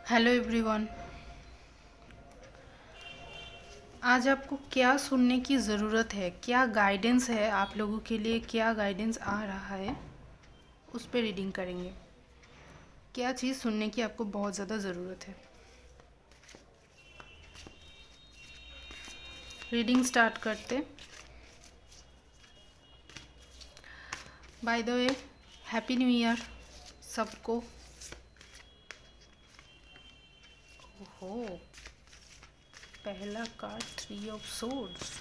Hello everyone. आज आपको क्या सुनने की ज़रूरत है, क्या गाइडेंस है आप लोगों के लिए, क्या गाइडेंस आ रहा है, उस पर रीडिंग करेंगे। क्या चीज़ सुनने की आपको बहुत ज़्यादा ज़रूरत है। रीडिंग स्टार्ट करते। By the way, happy new year सबको। ओहो, पहला card 3 of swords.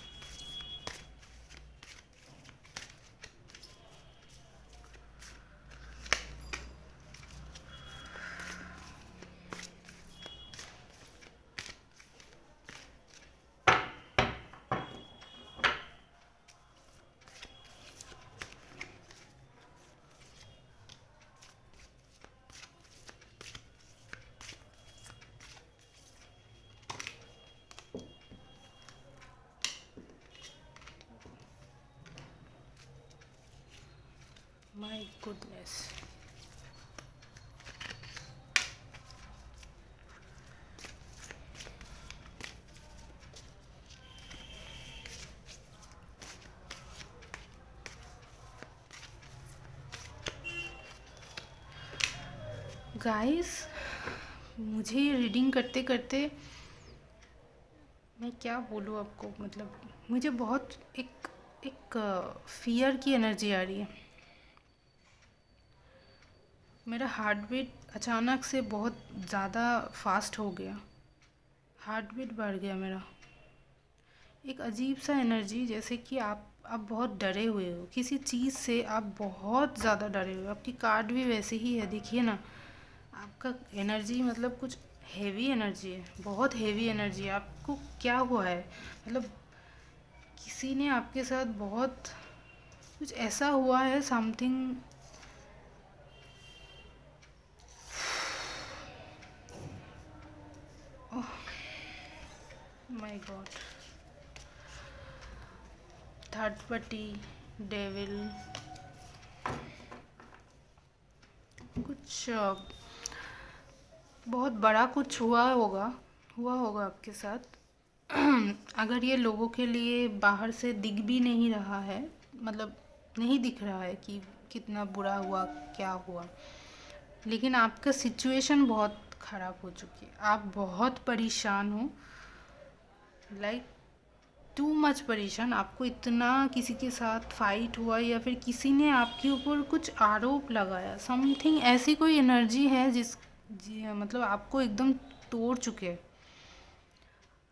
My goodness. Guys, मुझे ये रीडिंग करते करते मैं क्या बोलूँ आपको, मतलब मुझे बहुत एक एक फियर की एनर्जी आ रही है। मेरा हार्ट बीट अचानक से बहुत ज़्यादा फास्ट हो गया। हार्ट बीट बढ़ गया मेरा। एक अजीब सा एनर्जी, जैसे कि आप बहुत डरे हुए हो किसी चीज़ से, आप बहुत ज़्यादा डरे हुए हो। आपकी कार्ड भी वैसे ही है, देखिए ना। आपका एनर्जी मतलब कुछ हेवी एनर्जी है, बहुत हेवी एनर्जी है। आपको क्या हुआ है, मतलब किसी ने आपके साथ बहुत कुछ ऐसा हुआ है, something. My God. Third party, devil, कुछ बहुत बड़ा कुछ हुआ होगा आपके साथ। अगर ये लोगों के लिए बाहर से दिख भी नहीं रहा है, मतलब नहीं दिख रहा है कि कितना बुरा हुआ, क्या हुआ, लेकिन आपका सिचुएशन बहुत ख़राब हो चुकी है। आप बहुत परेशान हो, लाइक टू मच परेशान। आपको इतना किसी के साथ फाइट हुआ, या फिर किसी ने आपके ऊपर कुछ आरोप लगाया, समथिंग ऐसी कोई एनर्जी है मतलब आपको एकदम तोड़ चुके हैं।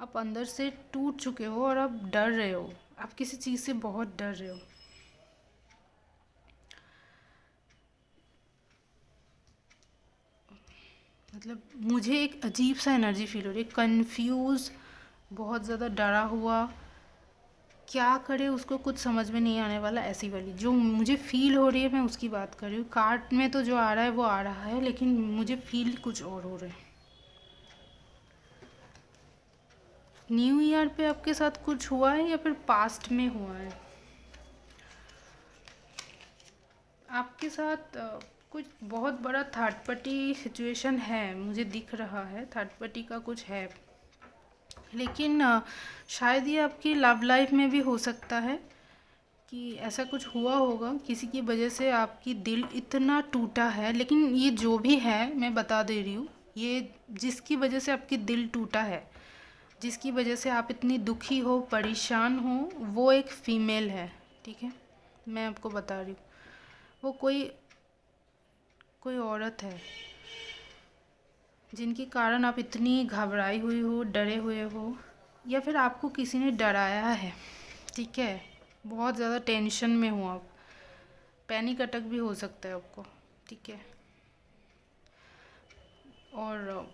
आप अंदर से टूट चुके हो और आप डर रहे हो। आप किसी चीज़ से बहुत डर रहे हो। मतलब मुझे एक अजीब सा एनर्जी फील हो रही है, कंफ्यूज, बहुत ज़्यादा डरा हुआ। क्या करे उसको कुछ समझ में नहीं आने वाला, ऐसी वाली जो मुझे फील हो रही है, मैं उसकी बात कर रही हूँ। कार्ड में तो जो आ रहा है वो आ रहा है, लेकिन मुझे फील कुछ और हो रहा है। न्यू ईयर पे आपके साथ कुछ हुआ है या फिर पास्ट में हुआ है? आपके साथ कुछ बहुत बड़ा थर्ड पार्टी सिचुएशन है, मुझे दिख रहा है थर्ड पार्टी का कुछ है। लेकिन शायद ये आपकी लव लाइफ में भी हो सकता है कि ऐसा कुछ हुआ होगा, किसी की वजह से आपकी दिल इतना टूटा है। लेकिन ये जो भी है, मैं बता दे रही हूँ, ये जिसकी वजह से आपकी दिल टूटा है, जिसकी वजह से आप इतनी दुखी हो, परेशान हो, वो एक फ़ीमेल है, ठीक है। मैं आपको बता रही हूँ, वो कोई कोई औरत है जिनके कारण आप इतनी घबराई हुई हो, डरे हुए हो, या फिर आपको किसी ने डराया है, ठीक है। बहुत ज़्यादा टेंशन में हो आप, पैनिक अटैक भी हो सकता है आपको, ठीक है। और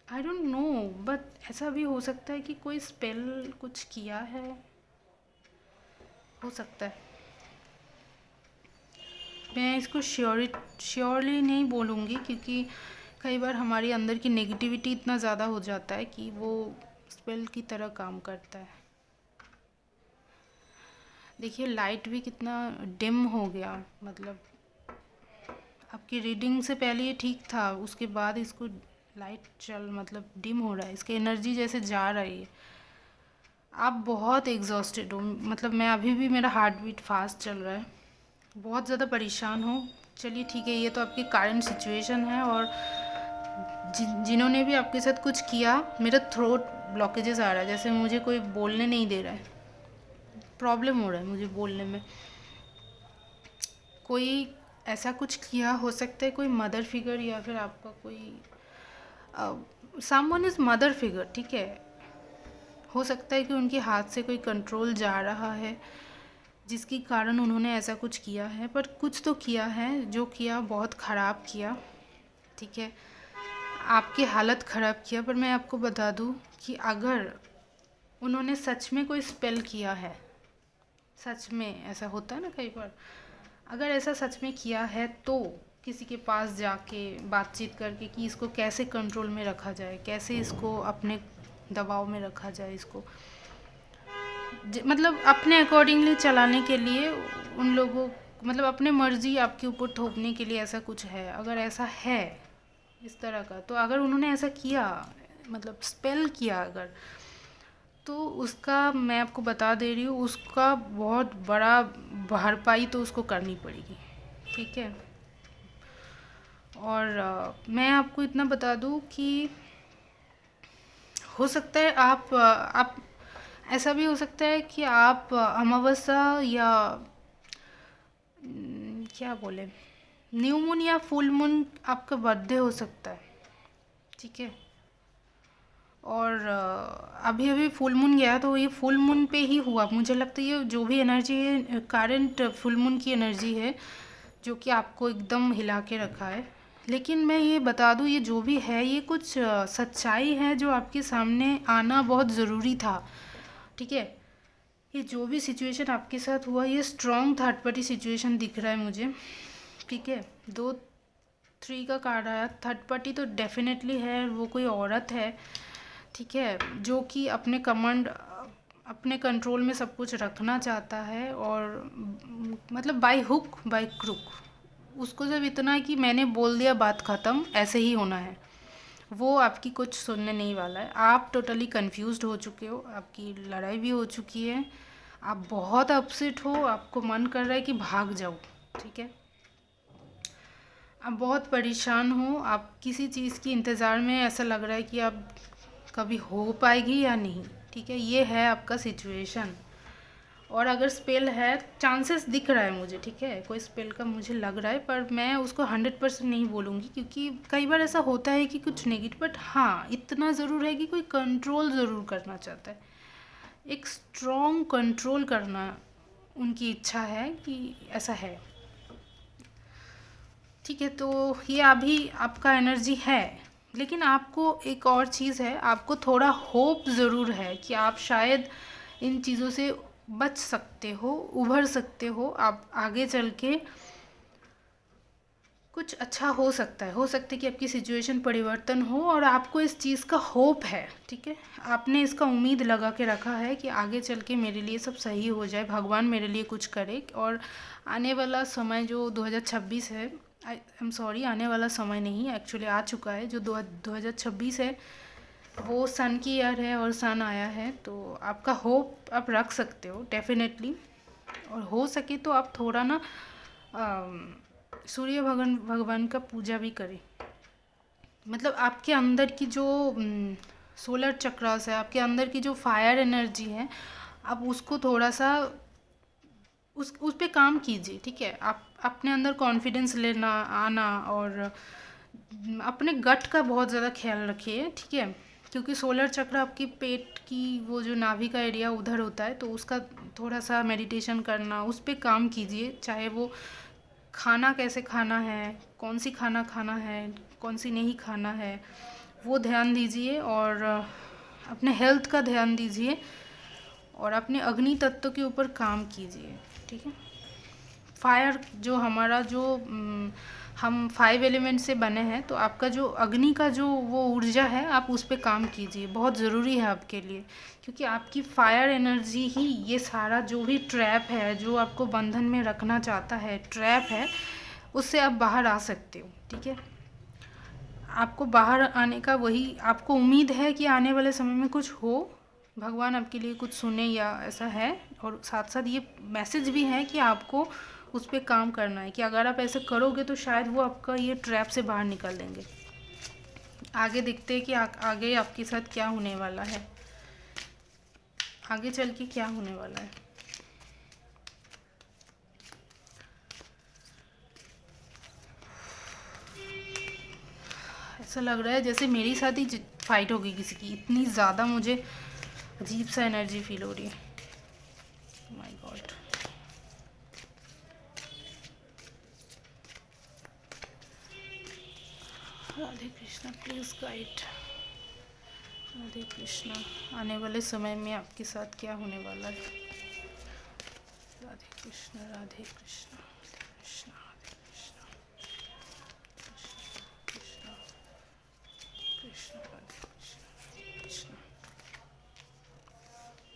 आई डोंट नो, बट ऐसा भी हो सकता है कि कोई स्पेल कुछ किया है, हो सकता है। मैं इसको श्योरली नहीं बोलूँगी, क्योंकि कई बार हमारे अंदर की नेगेटिविटी इतना ज़्यादा हो जाता है कि वो स्पेल की तरह काम करता है। देखिए लाइट भी कितना डिम हो गया, मतलब आपकी रीडिंग से पहले ये ठीक था, उसके बाद इसको लाइट चल मतलब डिम हो रहा है, इसकी एनर्जी जैसे जा रही है। आप बहुत एग्जॉस्टेड हो, मतलब मैं अभी भी, मेरा हार्ट बीट फास्ट चल रहा है, बहुत ज़्यादा परेशान हो। चलिए ठीक है, ये तो आपकी करंट सिचुएशन है। और जिन्होंने भी आपके साथ कुछ किया, मेरा थ्रोट ब्लॉकेजेस आ रहा है, जैसे मुझे कोई बोलने नहीं दे रहा है, प्रॉब्लम हो रहा है मुझे बोलने में। कोई ऐसा कुछ किया, हो सकता है कोई मदर फिगर या फिर आपका कोई समवन इज़ मदर फिगर, ठीक है। हो सकता है कि उनके हाथ से कोई कंट्रोल जा रहा है, जिसके कारण उन्होंने ऐसा कुछ किया है। पर कुछ तो किया है, जो किया बहुत ख़राब किया, ठीक है, आपकी हालत ख़राब किया। पर मैं आपको बता दूं कि अगर उन्होंने सच में कोई स्पेल किया है, सच में ऐसा होता है ना कई बार, अगर ऐसा सच में किया है तो किसी के पास जाके बातचीत करके कि इसको कैसे कंट्रोल में रखा जाए, कैसे इसको अपने दबाव में रखा जाए, इसको मतलब अपने अकॉर्डिंगली चलाने के लिए उन लोगों, मतलब अपने मर्जी आपके ऊपर थोपने के लिए ऐसा कुछ है। अगर ऐसा है इस तरह का, तो अगर उन्होंने ऐसा किया, मतलब स्पेल किया अगर, तो उसका मैं आपको बता दे रही हूँ, उसका बहुत बड़ा भरपाई तो उसको करनी पड़ेगी, ठीक है। और मैं आपको इतना बता दूँ कि हो सकता है आप ऐसा भी हो सकता है कि आप अमावस्या या क्या बोले, न्यू मून या फुल मून आपका बर्थडे हो सकता है, ठीक है। और अभी अभी फुल मून गया, तो ये फुल मून पे ही हुआ, मुझे लगता है ये जो भी एनर्जी है करंट फुल मून की एनर्जी है, जो कि आपको एकदम हिला के रखा है। लेकिन मैं ये बता दूँ, ये जो भी है ये कुछ सच्चाई है जो आपके सामने आना बहुत ज़रूरी था, ठीक है। ये जो भी सिचुएशन आपके साथ हुआ, ये स्ट्रॉन्ग थर्ड पार्टी सिचुएशन दिख रहा है मुझे, ठीक है। 2-3 का कार्ड आया, थर्ड पार्टी तो डेफिनेटली है, वो कोई औरत है, ठीक है, जो कि अपने कमांड, अपने कंट्रोल में सब कुछ रखना चाहता है। और मतलब बाय हुक बाय क्रुक, उसको जब इतना है कि मैंने बोल दिया बात ख़त्म, ऐसे ही होना है, वो आपकी कुछ सुनने नहीं वाला है। आप टोटली कंफ्यूज्ड हो चुके हो, आपकी लड़ाई भी हो चुकी है, आप बहुत अपसेट हो, आपको मन कर रहा है कि भाग जाओ, ठीक है। आप बहुत परेशान हो, आप किसी चीज़ की इंतज़ार में, ऐसा लग रहा है कि आप कभी हो पाएगी या नहीं, ठीक है। ये है आपका सिचुएशन। और अगर स्पेल है, चांसेस दिख रहा है मुझे, ठीक है, कोई स्पेल का मुझे लग रहा है, पर मैं उसको 100% नहीं बोलूँगी, क्योंकि कई बार ऐसा होता है कि कुछ नेगेटिव, बट हाँ इतना ज़रूर है कि कोई कंट्रोल ज़रूर करना चाहता है, एक स्ट्रॉन्ग कंट्रोल करना उनकी इच्छा है कि ऐसा है, ठीक है। तो ये अभी आपका एनर्जी है, लेकिन आपको एक और चीज़ है, आपको थोड़ा होप ज़रूर है कि आप शायद इन चीज़ों से बच सकते हो, उभर सकते हो, आप आगे चल के कुछ अच्छा हो सकता है, कि आपकी सिचुएशन परिवर्तन हो, और आपको इस चीज़ का होप है, ठीक है। आपने इसका उम्मीद लगा के रखा है कि आगे चल के मेरे लिए सब सही हो जाए, भगवान मेरे लिए कुछ करे। और आने वाला समय जो 2026 है, आई एम सॉरी, आने वाला समय नहीं, एक्चुअली आ चुका है, जो 2026 है, वो सन की ईयर है और सन आया है। तो आपका होप आप रख सकते हो डेफिनेटली। और हो सके तो आप थोड़ा ना सूर्य भगवान का पूजा भी करें। मतलब आपके अंदर की जो सोलर चक्रास है, आपके अंदर की जो फायर एनर्जी है, आप उसको थोड़ा सा उस पे काम कीजिए, ठीक है। आप अपने अंदर कॉन्फिडेंस लेना आना, और अपने गट का बहुत ज़्यादा ख्याल रखिए, ठीक है, क्योंकि सोलर चक्र आपकी पेट की वो जो नाभि का एरिया उधर होता है, तो उसका थोड़ा सा मेडिटेशन करना, उस पे काम कीजिए। चाहे वो खाना कैसे खाना है, कौन सी खाना खाना है, कौन सी नहीं खाना है, वो ध्यान दीजिए। और अपने हेल्थ का ध्यान दीजिए, और अपने अग्नि तत्व के ऊपर काम कीजिए, ठीक है। फायर जो हमारा जो हम 5 एलिमेंट से बने हैं, तो आपका जो अग्नि का जो वो ऊर्जा है, आप उस पर काम कीजिए, बहुत ज़रूरी है आपके लिए, क्योंकि आपकी फायर एनर्जी ही ये सारा जो भी ट्रैप है, जो आपको बंधन में रखना चाहता है, ट्रैप है, उससे आप बाहर आ सकते हो, ठीक है। आपको बाहर आने का वही आपको उम्मीद है कि आने वाले समय में कुछ हो, भगवान आपके लिए कुछ सुने या ऐसा है। और साथ साथ ये मैसेज भी है कि आपको उस पर काम करना है, कि अगर आप ऐसे करोगे तो शायद वो आपका ये ट्रैप से बाहर निकाल देंगे। आगे देखते हैं कि आगे आपके साथ क्या होने वाला है, आगे चल के क्या होने वाला है। ऐसा लग रहा है जैसे मेरी साथ ही फाइट होगी किसी की, इतनी ज़्यादा मुझे अजीब सा एनर्जी फील हो रही है। My God. Radhe Krishna, please guide. Radhe Krishna, आने वाले समय में आपके साथ क्या होने वाला है। राधे कृष्णा, राधे कृष्णा, राधे कृष्णा, राधे कृष्णा, कृष्णा कृष्णा, राधे कृष्णा, राधे कृष्णा, कृष्ण, राधे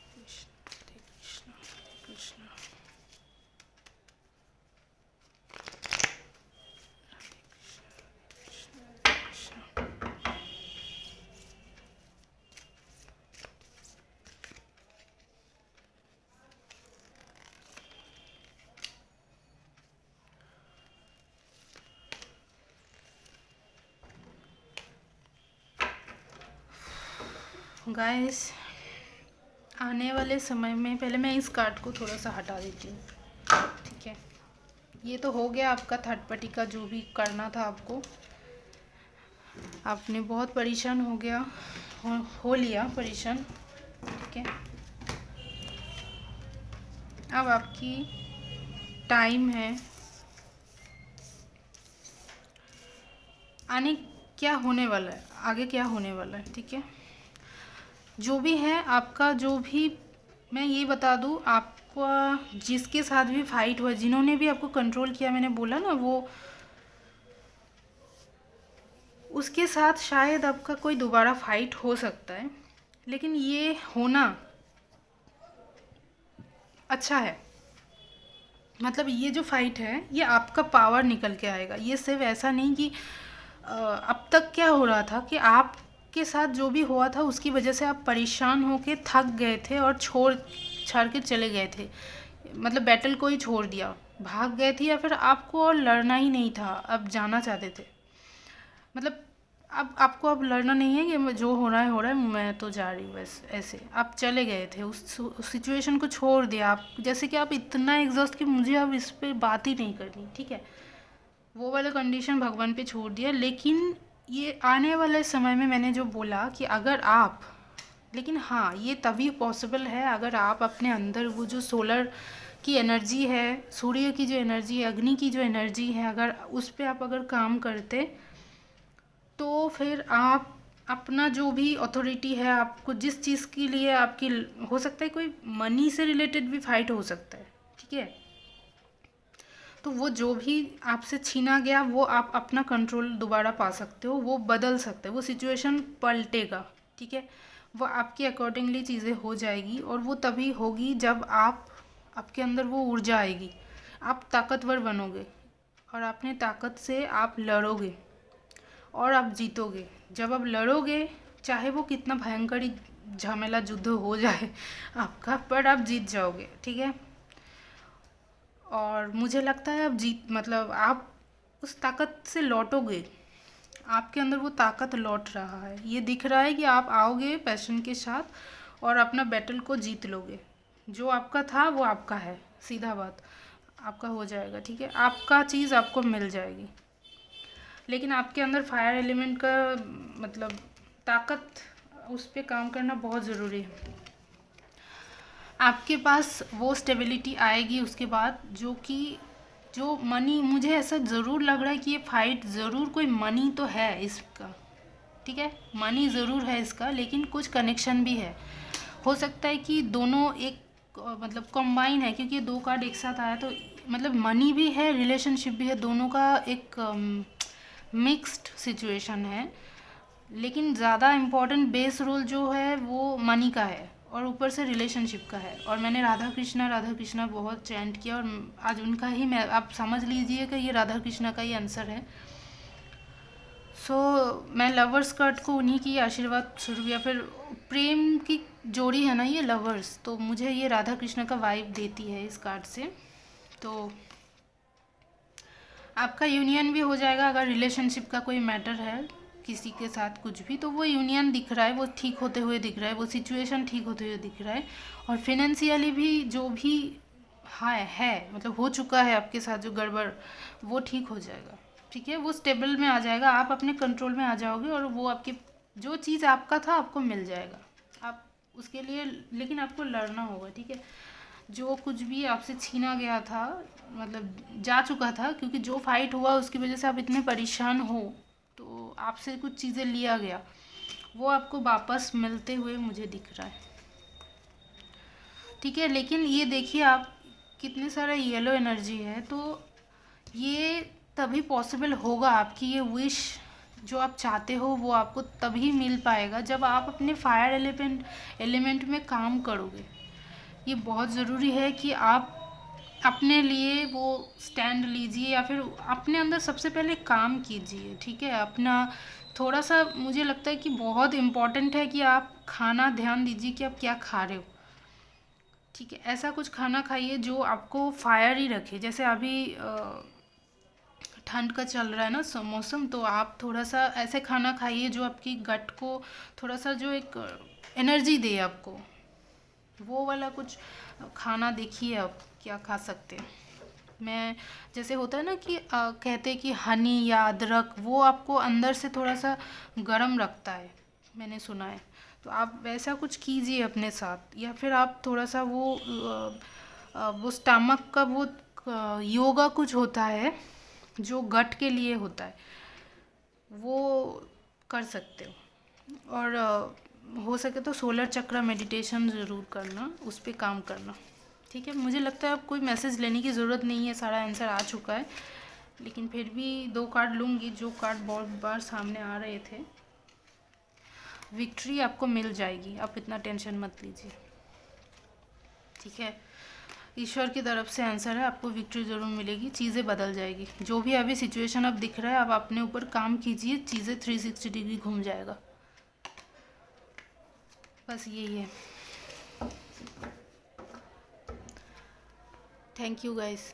कृष्णा, राधे कृष्णा, राधे कृष्णा। गाइस, आने वाले समय में पहले मैं इस कार्ड को थोड़ा सा हटा देती हूँ, ठीक है। ये तो हो गया आपका थर्ड पार्टी का जो भी करना था आपको, आपने बहुत परेशान हो गया, हो लिया परेशान, ठीक है। अब आपकी टाइम है आने, क्या होने वाला है आगे, क्या होने वाला है, ठीक है। जो भी है आपका, जो भी मैं ये बता दूँ, आपका जिसके साथ भी फाइट हुआ, जिन्होंने भी आपको कंट्रोल किया, मैंने बोला ना, वो उसके साथ शायद आपका कोई दोबारा फाइट हो सकता है, लेकिन ये होना अच्छा है। मतलब ये जो फाइट है ये आपका पावर निकल के आएगा। ये सिर्फ ऐसा नहीं कि अब तक क्या हो रहा था कि आपके साथ जो भी हुआ था उसकी वजह से आप परेशान होके थक गए थे और छोड़ छाड़ के चले गए थे, मतलब बैटल को ही छोड़ दिया, भाग गए थे, या फिर आपको और लड़ना ही नहीं था, अब जाना चाहते थे। मतलब अब आपको अब लड़ना नहीं है कि जो हो रहा है मैं तो जा रही हूँ, बस ऐसे आप चले गए थे, उस सिचुएशन को छोड़ दिया आप, जैसे कि आप इतना एग्जॉस्ट कि मुझे अब इस पे बात ही नहीं करनी, ठीक है, वो वाला कंडीशन भगवान पे छोड़ दिया। लेकिन ये आने वाले समय में मैंने जो बोला कि अगर आप, लेकिन हाँ ये तभी पॉसिबल है अगर आप अपने अंदर वो जो सोलर की एनर्जी है, सूर्य की जो एनर्जी है, अग्नि की जो एनर्जी है, अगर उस पर आप अगर काम करते तो फिर आप अपना जो भी अथॉरिटी है, आपको जिस चीज़ के लिए आपकी, हो सकता है कोई मनी से रिलेटेड भी फाइट हो सकता है, ठीक है, तो वो जो भी आपसे छीना गया वो आप अपना कंट्रोल दोबारा पा सकते हो, वो बदल सकते हो, वो सिचुएशन पलटेगा, ठीक है, वो आपके अकॉर्डिंगली चीज़ें हो जाएगी। और वो तभी होगी जब आपके अंदर वो ऊर्जा आएगी, आप ताकतवर बनोगे और अपने ताकत से आप लड़ोगे और आप जीतोगे। जब आप लड़ोगे, चाहे वो कितना भयंकर ही झमेला युद्ध हो जाए आपका, पर आप जीत जाओगे, ठीक है। और मुझे लगता है आप जीत, मतलब आप उस ताकत से लौटोगे, आपके अंदर वो ताकत लौट रहा है, ये दिख रहा है कि आप आओगे पैशन के साथ और अपना बैटल को जीत लोगे। जो आपका था वो आपका है, सीधा बात, आपका हो जाएगा, ठीक है, आपका चीज़ आपको मिल जाएगी। लेकिन आपके अंदर फायर एलिमेंट का मतलब ताकत, उस पर काम करना बहुत ज़रूरी है। आपके पास वो स्टेबिलिटी आएगी उसके बाद, जो मनी, मुझे ऐसा ज़रूर लग रहा है कि ये फाइट ज़रूर कोई मनी तो है इसका, ठीक है, मनी ज़रूर है इसका, लेकिन कुछ कनेक्शन भी है। हो सकता है कि दोनों एक मतलब कॉम्बाइन है, क्योंकि दो कार्ड एक साथ आया, तो मतलब मनी भी है, रिलेशनशिप भी है, दोनों का एक मिक्स्ड सिचुएशन है। लेकिन ज़्यादा इम्पोर्टेंट बेस रोल जो है वो मनी का है, और ऊपर से रिलेशनशिप का है। और मैंने राधा कृष्णा बहुत चैंट किया, और आज उनका ही मैं, आप समझ लीजिए कि ये राधा कृष्णा का ही आंसर है। मैं लवर्स कार्ड को उन्हीं की आशीर्वाद स्वरूप, या फिर प्रेम की जोड़ी है ना ये लवर्स, तो मुझे ये राधा कृष्ण का वाइब देती है इस कार्ड से। तो आपका यूनियन भी हो जाएगा। अगर रिलेशनशिप का कोई मैटर है किसी के साथ कुछ भी, तो वो यूनियन दिख रहा है, वो ठीक होते हुए दिख रहा है, वो सिचुएशन ठीक होते हुए दिख रहा है। और फिनेंशियली भी जो भी है मतलब हो चुका है आपके साथ जो गड़बड़, वो ठीक हो जाएगा। ठीक है, वो स्टेबल में आ जाएगा, आप अपने कंट्रोल में आ जाओगे, और वो आपकी जो चीज़ आपका था आपको मिल जाएगा। आप उसके लिए लेकिन आपको लड़ना होगा। ठीक है, जो कुछ भी आपसे छीना गया था मतलब जा चुका था, क्योंकि जो फाइट हुआ उसकी वजह से आप इतने परेशान हो, तो आपसे कुछ चीज़ें लिया गया, वो आपको वापस मिलते हुए मुझे दिख रहा है। ठीक है, लेकिन ये देखिए आप कितने सारा येलो एनर्जी है, तो ये तभी पॉसिबल होगा, आपकी ये विश जो आप चाहते हो वो आपको तभी मिल पाएगा जब आप अपने फायर एलिमेंट में काम करोगे। ये बहुत ज़रूरी है कि आप अपने लिए वो स्टैंड लीजिए, या फिर अपने अंदर सबसे पहले काम कीजिए। ठीक है, अपना थोड़ा सा मुझे लगता है कि बहुत इम्पॉर्टेंट है कि आप खाना ध्यान दीजिए कि आप क्या खा रहे हो। ठीक है, ऐसा कुछ खाना खाइए जो आपको फायर ही रखे। जैसे अभी ठंड का चल रहा है ना मौसम, तो आप थोड़ा सा ऐसे खाना खाइए जो आपकी गट को थोड़ा सा जो एक एनर्जी दे आपको, वो वाला कुछ खाना देखिए आप क्या खा सकते हैं। मैं जैसे होता है ना कि कहते हैं कि हनी या अदरक, वो आपको अंदर से थोड़ा सा गर्म रखता है, मैंने सुना है। तो आप वैसा कुछ कीजिए अपने साथ, या फिर आप थोड़ा सा वो स्टमक का वो योगा कुछ होता है जो गट के लिए होता है, वो कर सकते हो। और हो सके तो सोलर चक्र मेडिटेशन ज़रूर करना, उस पर काम करना। ठीक है, मुझे लगता है अब कोई मैसेज लेने की ज़रूरत नहीं है, सारा आंसर आ चुका है। लेकिन फिर भी 2 कार्ड लूँगी, जो कार्ड बहुत बार सामने आ रहे थे। विक्ट्री आपको मिल जाएगी, आप इतना टेंशन मत लीजिए। ठीक है, ईश्वर की तरफ से आंसर है, आपको विक्ट्री ज़रूर मिलेगी, चीज़ें बदल जाएगी। जो भी अभी सिचुएशन अब दिख रहा है, आप अपने ऊपर काम कीजिए, चीज़ें 360 डिग्री घूम जाएगा। बस यही है। Thank you guys.